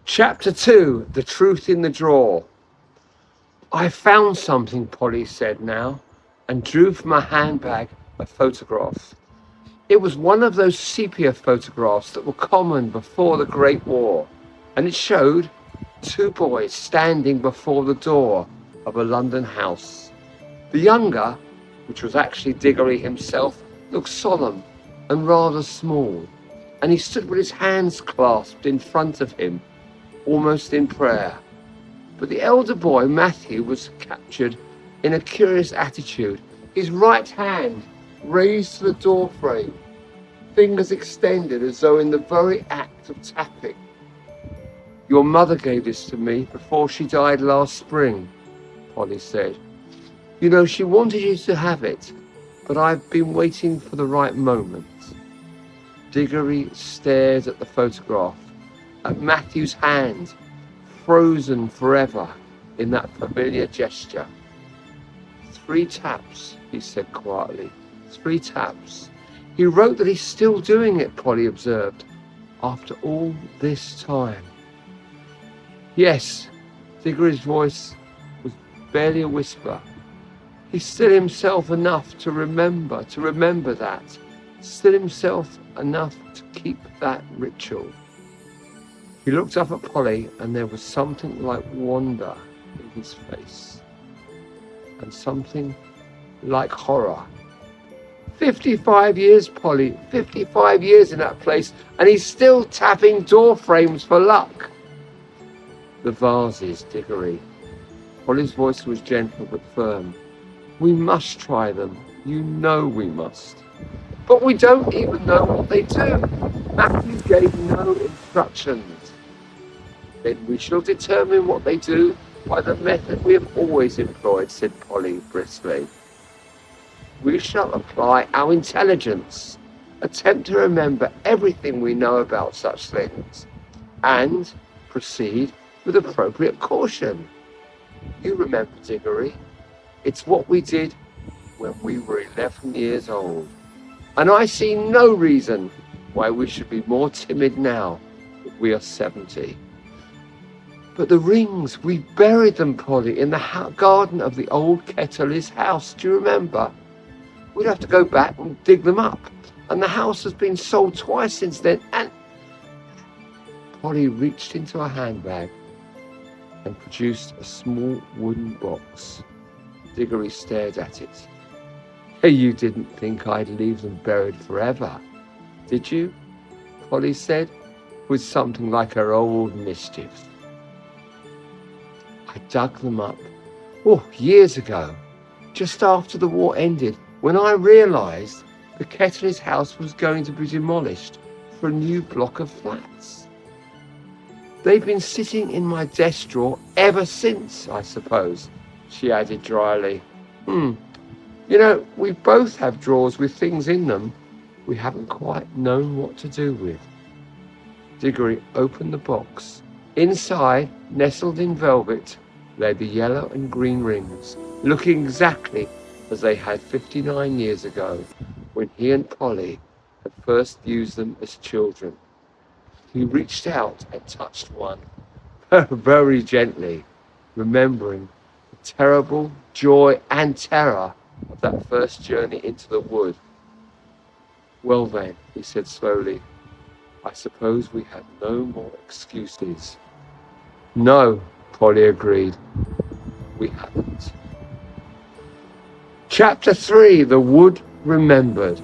Chapter 2, The Truth in the Drawer. I found something, Polly said now, and drew from her handbag a photograph. It was one of those sepia photographs that were common before the Great War, and it showed two boys standing before the door of a London house. The younger, which was actually Digory himself, looked solemn and rather small, and he stood with his hands clasped in front of him, almost in prayer. But the elder boy, Matthew, was captured in a curious attitude, his right hand raised to the doorframe, fingers extended as though in the very act of tapping. Your mother gave this to me before she died last spring, Polly said. You know, she wanted you to have it, but I've been waiting for the right moment. Digory stared at the photograph, at Matthew's hand, frozen forever in that familiar gesture. 3 taps, he said quietly. 3 taps. He wrote that he's still doing it, Polly observed, after all this time. Yes, Digory's voice was barely a whisper. He's still himself enough to remember that. Still himself enough to keep that ritual. He looked up at Polly, and there was something like wonder in his face, and something like horror. 55 years, Polly, 55 years in that place, and he's still tapping door frames for luck. The vases, Digory. Polly's voice was gentle but firm. We must try them. You know we must. But we don't even know what they do. Matthew gave no instructions. Then we shall determine what they do by the method we have always employed, said Polly briskly. We shall apply our intelligence, attempt to remember everything we know about such things, and proceed with appropriate caution. You remember, Digory, it's what we did when we were 11 years old, and I see no reason why we should be more timid now that we are 70. But the rings, we buried them, Polly, in the garden of the old Kettley's house. Do you remember? We'd have to go back and dig them up. And the house has been sold twice since then. And Polly reached into her handbag and produced a small wooden box. Digory stared at it. Hey, you didn't think I'd leave them buried forever, did you? Polly said, with something like her old mischief. I dug them up, years ago, just after the war ended, when I realised the Kettley's house was going to be demolished for a new block of flats. They've been sitting in my desk drawer ever since, I suppose, she added dryly. You know, we both have drawers with things in them we haven't quite known what to do with. Digory opened the box. Inside, nestled in velvet, lay the yellow and green rings, looking exactly as they had 59 years ago, when he and Polly had first used them as children. He reached out and touched one, very gently, remembering the terrible joy and terror of that first journey into the wood. Well then, he said slowly, I suppose we have no more excuses. No, Polly agreed. We haven't. Chapter 3, The Wood Remembered.